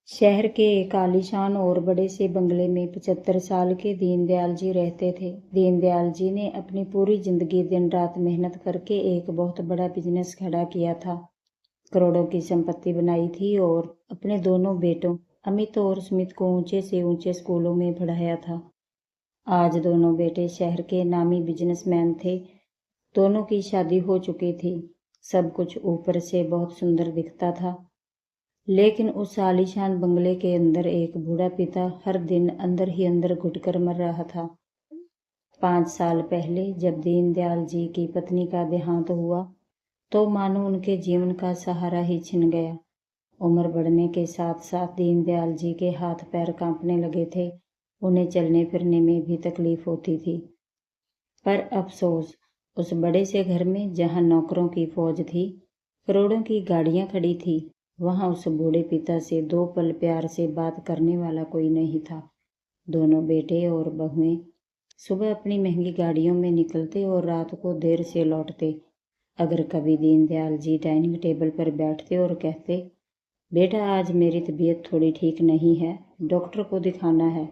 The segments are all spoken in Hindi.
शहर के एक आलीशान और बड़े से बंगले में 75 साल के दीनदयाल जी रहते थे। दीनदयाल जी ने अपनी पूरी जिंदगी दिन रात मेहनत करके एक बहुत बड़ा बिजनेस खड़ा किया था। करोड़ों की संपत्ति बनाई थी और अपने दोनों बेटों अमित और सुमित को ऊंचे से ऊंचे स्कूलों में पढ़ाया था। आज दोनों बेटे शहर के नामी बिजनेसमैन थे। दोनों की शादी हो चुकी थी। सब कुछ ऊपर से बहुत सुंदर दिखता था, लेकिन उस आलीशान बंगले के अंदर एक बूढ़ा पिता हर दिन अंदर ही अंदर घुटकर मर रहा था। 5 साल पहले जब दीनदयाल जी की पत्नी का देहांत हुआ तो मानो उनके जीवन का सहारा ही छिन गया। उम्र बढ़ने के साथ साथ दीनदयाल जी के हाथ पैर कांपने लगे थे। उन्हें चलने फिरने में भी तकलीफ होती थी। पर अफसोस, उस बड़े से घर में जहां नौकरों की फौज थी, करोड़ों की गाड़ियां खड़ी थी, वहां उस बूढ़े पिता से 2 पल प्यार से बात करने वाला कोई नहीं था। दोनों बेटे और बहुएं सुबह अपनी महंगी गाड़ियों में निकलते और रात को देर से लौटते। अगर कभी दीनदयाल जी डाइनिंग टेबल पर बैठते और कहते, बेटा आज मेरी तबीयत थोड़ी ठीक नहीं है, डॉक्टर को दिखाना है,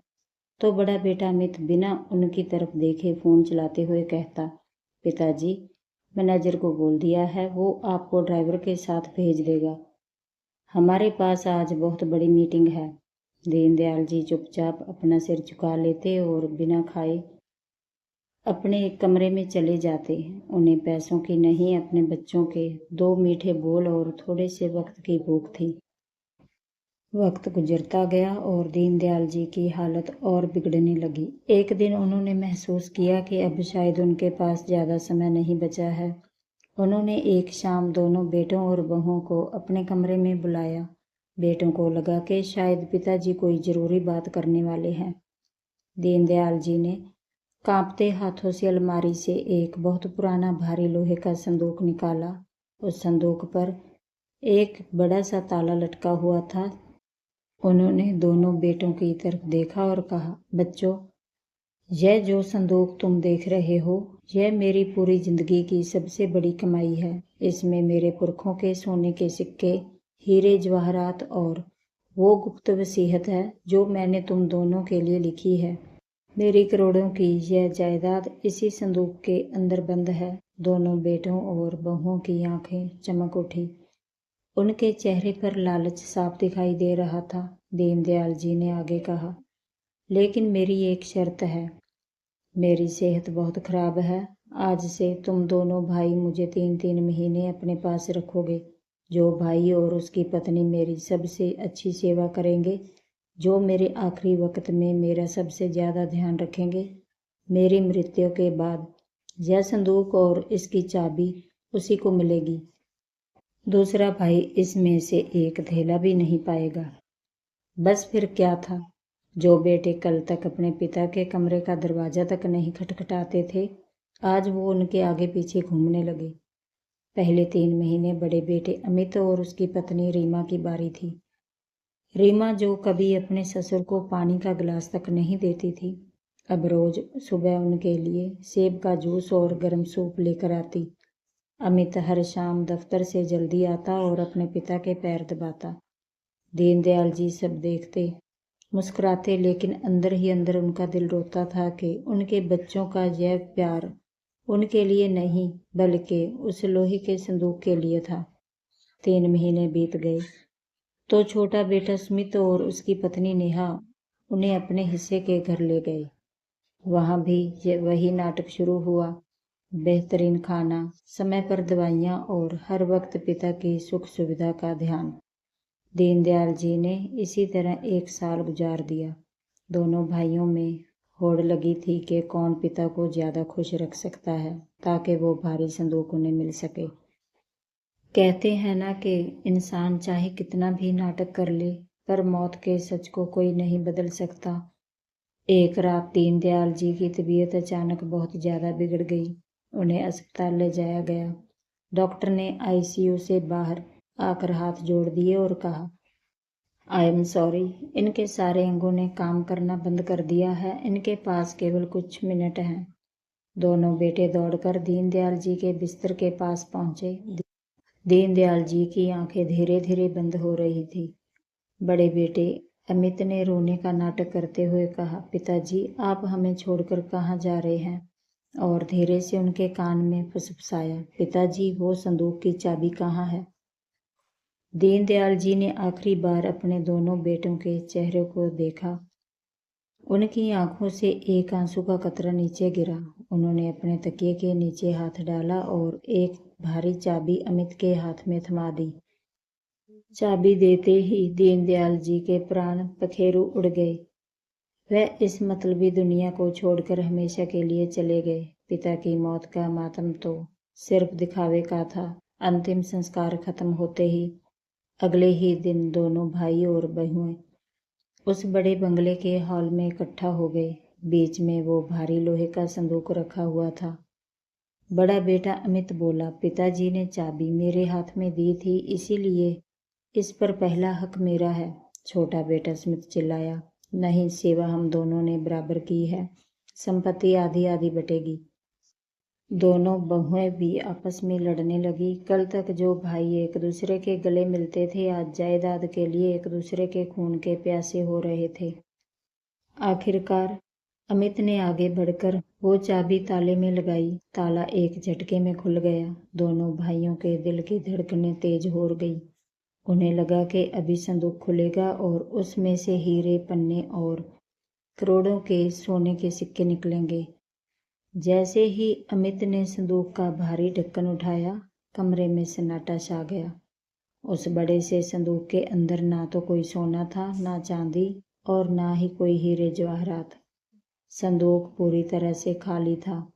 तो बड़ा बेटा अमित बिना उनकी तरफ देखे फोन चलाते हुए कहता, पिताजी मैनेजर को बोल दिया है, वो आपको ड्राइवर के साथ भेज देगा। हमारे पास आज बहुत बड़ी मीटिंग है। दीनदयाल जी चुपचाप अपना सिर झुका लेते और बिना खाए अपने एक कमरे में चले जाते। उन्हें पैसों की नहीं, अपने बच्चों के 2 मीठे बोल और थोड़े से वक्त की भूख थी। वक्त गुजरता गया और दीनदयाल जी की हालत और बिगड़ने लगी। एक दिन उन्होंने महसूस किया कि अब शायद उनके पास ज़्यादा समय नहीं बचा है। उन्होंने एक शाम दोनों बेटों और बहुओं को अपने कमरे में बुलाया। बेटों को लगा कि शायद पिताजी कोई ज़रूरी बात करने वाले हैं। दीनदयाल जी ने कांपते हाथों से अलमारी से एक बहुत पुराना भारी लोहे का संदूक निकाला। उस संदूक पर एक बड़ा सा ताला लटका हुआ था। उन्होंने दोनों बेटों की तरफ देखा और कहा, बच्चों, यह जो संदूक तुम देख रहे हो, यह मेरी पूरी जिंदगी की सबसे बड़ी कमाई है। इसमें मेरे पुरखों के सोने के सिक्के, हीरे जवाहरात और वो गुप्त वसीयत है जो मैंने तुम दोनों के लिए लिखी है। मेरी करोड़ों की यह जायदाद इसी संदूक के अंदर बंद है। दोनों बेटों और बहुओं की आंखें चमक उठी। उनके चेहरे पर लालच साफ दिखाई दे रहा था। दीनदयाल जी ने आगे कहा, लेकिन मेरी एक शर्त है। मेरी सेहत बहुत खराब है। आज से तुम दोनों भाई मुझे 3-3 महीने अपने पास रखोगे। जो भाई और उसकी पत्नी मेरी सबसे अच्छी सेवा करेंगे, जो मेरे आखिरी वक्त में मेरा सबसे ज़्यादा ध्यान रखेंगे, मेरी मृत्यु के बाद यह संदूक और इसकी चाबी उसी को मिलेगी। दूसरा भाई इसमें से एक धेला भी नहीं पाएगा। बस फिर क्या था। जो बेटे कल तक अपने पिता के कमरे का दरवाजा तक नहीं खटखटाते थे, आज वो उनके आगे पीछे घूमने लगे। पहले 3 महीने बड़े बेटे अमित और उसकी पत्नी रीमा की बारी थी। रीमा, जो कभी अपने ससुर को पानी का गिलास तक नहीं देती थी, अब रोज सुबह उनके लिए सेब का जूस और गर्म सूप लेकर आती। अमित हर शाम दफ्तर से जल्दी आता और अपने पिता के पैर दबाता। दीनदयाल जी सब देखते, मुस्कुराते, लेकिन अंदर ही अंदर उनका दिल रोता था कि उनके बच्चों का यह प्यार उनके लिए नहीं, बल्कि उस लोहे के संदूक के लिए था। 3 महीने बीत गए तो छोटा बेटा स्मित और उसकी पत्नी नेहा उन्हें अपने हिस्से के घर ले गए। वहां भी वही नाटक शुरू हुआ। बेहतरीन खाना, समय पर दवाइयाँ और हर वक्त पिता की सुख सुविधा का ध्यान। दीनदयाल जी ने इसी तरह 1 साल गुजार दिया। दोनों भाइयों में होड़ लगी थी कि कौन पिता को ज़्यादा खुश रख सकता है, ताकि वो भारी संदूक उन्हें मिल सके। कहते हैं ना कि इंसान चाहे कितना भी नाटक कर ले, पर मौत के सच को कोई नहीं बदल सकता। एक रात दीनदयाल जी की तबीयत अचानक बहुत ज़्यादा बिगड़ गई। उन्हें अस्पताल ले जाया गया। डॉक्टर ने आईसीयू से बाहर आकर हाथ जोड़ दिए और कहा, आई एम सॉरी, इनके सारे अंगों ने काम करना बंद कर दिया है। इनके पास केवल कुछ मिनट हैं। दोनों बेटे दौड़कर दीनदयाल जी के बिस्तर के पास पहुंचे। दीनदयाल जी की आंखें धीरे धीरे बंद हो रही थी। बड़े बेटे अमित ने रोने का नाटक करते हुए कहा, पिताजी आप हमें छोड़कर कहाँ जा रहे हैं? और धीरे से उनके कान में फुसफुसाया, पिताजी वो संदूक की चाबी कहाँ है? दीनदयाल जी ने आखिरी बार अपने दोनों बेटों के चेहरे को देखा। उनकी आंखों से एक आंसू का कतरा नीचे गिरा। उन्होंने अपने तकिए के नीचे हाथ डाला और एक भारी चाबी अमित के हाथ में थमा दी। चाबी देते ही दीनदयाल जी के प्राण पखेरु उड़ गए। वह इस मतलबी दुनिया को छोड़कर हमेशा के लिए चले गए। पिता की मौत का मातम तो सिर्फ दिखावे का था। अंतिम संस्कार खत्म होते ही अगले ही दिन दोनों भाई और बहुएं उस बड़े बंगले के हॉल में इकट्ठा हो गए। बीच में वो भारी लोहे का संदूक रखा हुआ था। बड़ा बेटा अमित बोला, पिताजी ने चाबी मेरे हाथ में दी थी, इसीलिए इस पर पहला हक मेरा है। छोटा बेटा स्मित चिल्लाया, नहीं, सेवा हम दोनों ने बराबर की है, संपत्ति आधी आधी बटेगी। दोनों बहुएं भी आपस में लड़ने लगी। कल तक जो भाई एक दूसरे के गले मिलते थे, आज जायदाद के लिए एक दूसरे के खून के प्यासे हो रहे थे। आखिरकार अमित ने आगे बढ़कर वो चाबी ताले में लगाई। ताला एक झटके में खुल गया। दोनों भाइयों के दिल की धड़कनें तेज हो गई। उन्हें लगा कि अभी संदूक खुलेगा और उसमें से हीरे, पन्ने और करोड़ों के सोने के सिक्के निकलेंगे। जैसे ही अमित ने संदूक का भारी ढक्कन उठाया, कमरे में सन्नाटा छा गया। उस बड़े से संदूक के अंदर ना तो कोई सोना था, ना चांदी और ना ही कोई हीरे जवाहरात। संदूक पूरी तरह से खाली था।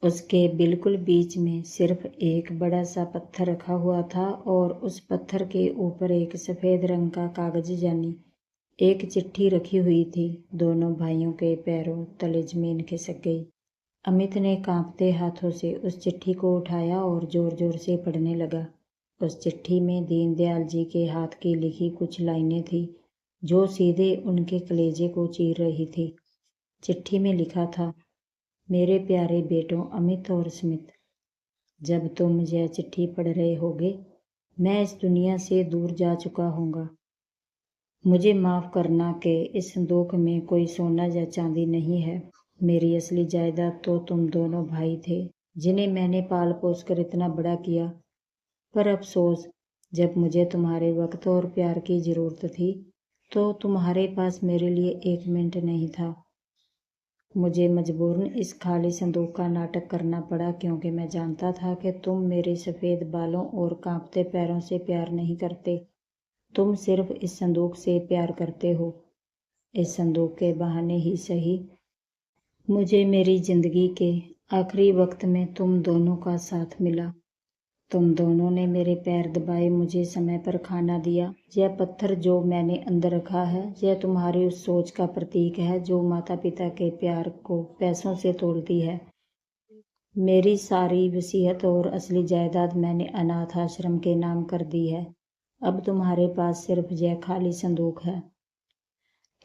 उसके बिल्कुल बीच में सिर्फ एक बड़ा सा पत्थर रखा हुआ था और उस पत्थर के ऊपर एक सफेद रंग का कागज यानी एक चिट्ठी रखी हुई थी। दोनों भाइयों के पैरों तले जमीन खिसक गई। अमित ने कांपते हाथों से उस चिट्ठी को उठाया और जोर जोर से पढ़ने लगा। उस चिट्ठी में दीनदयाल जी के हाथ की लिखी कुछ लाइनें थी जो सीधे उनके कलेजे को चीर रही थी। चिट्ठी में लिखा था, मेरे प्यारे बेटों अमित और स्मित, जब तुम यह चिट्ठी पढ़ रहे होगे, मैं इस दुनिया से दूर जा चुका हूँगा। मुझे माफ़ करना कि इस संदूक में कोई सोना या चांदी नहीं है। मेरी असली जायदाद तो तुम दोनों भाई थे, जिन्हें मैंने पाल पोस कर इतना बड़ा किया। पर अफसोस, जब मुझे तुम्हारे वक्त और प्यार की ज़रूरत थी तो तुम्हारे पास मेरे लिए एक मिनट नहीं था। मुझे मजबूरन इस खाली संदूक का नाटक करना पड़ा, क्योंकि मैं जानता था कि तुम मेरे सफ़ेद बालों और कांपते पैरों से प्यार नहीं करते। तुम सिर्फ इस संदूक से प्यार करते हो। इस संदूक के बहाने ही सही, मुझे मेरी ज़िंदगी के आखिरी वक्त में तुम दोनों का साथ मिला। तुम दोनों ने मेरे पैर दबाए, मुझे समय पर खाना दिया। यह पत्थर जो मैंने अंदर रखा है, यह तुम्हारी उस सोच का प्रतीक है जो माता पिता के प्यार को पैसों से तोलती है। मेरी सारी वसीयत और असली जायदाद मैंने अनाथ आश्रम के नाम कर दी है। अब तुम्हारे पास सिर्फ यह खाली संदूक है।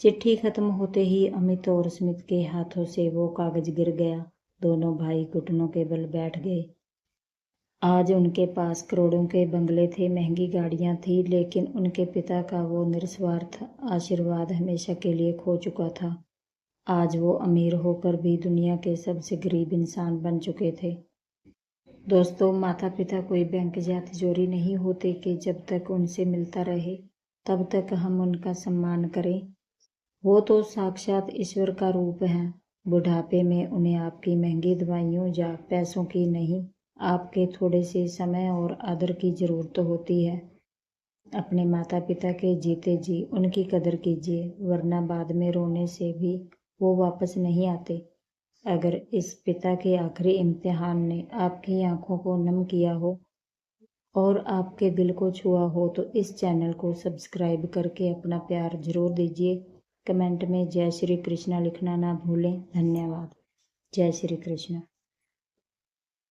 चिट्ठी खत्म होते ही अमित और स्मित के हाथों से वो कागज गिर गया। दोनों भाई घुटनों के बल बैठ गए। आज उनके पास करोड़ों के बंगले थे, महंगी गाड़ियां थी, लेकिन उनके पिता का वो निस्वार्थ आशीर्वाद हमेशा के लिए खो चुका था। आज वो अमीर होकर भी दुनिया के सबसे गरीब इंसान बन चुके थे। दोस्तों, माता पिता कोई बैंक या तिजोरी नहीं होते कि जब तक उनसे मिलता रहे तब तक हम उनका सम्मान करें। वो तो साक्षात ईश्वर का रूप हैं। बुढ़ापे में उन्हें आपकी महंगी दवाइयों या पैसों की नहीं, आपके थोड़े से समय और आदर की ज़रूरत होती है। अपने माता पिता के जीते जी उनकी कदर कीजिए, वरना बाद में रोने से भी वो वापस नहीं आते। अगर इस पिता के आखिरी इम्तिहान ने आपकी आंखों को नम किया हो और आपके दिल को छुआ हो तो इस चैनल को सब्सक्राइब करके अपना प्यार जरूर दीजिए। कमेंट में जय श्री कृष्णा लिखना ना भूलें। धन्यवाद। जय श्री कृष्ण।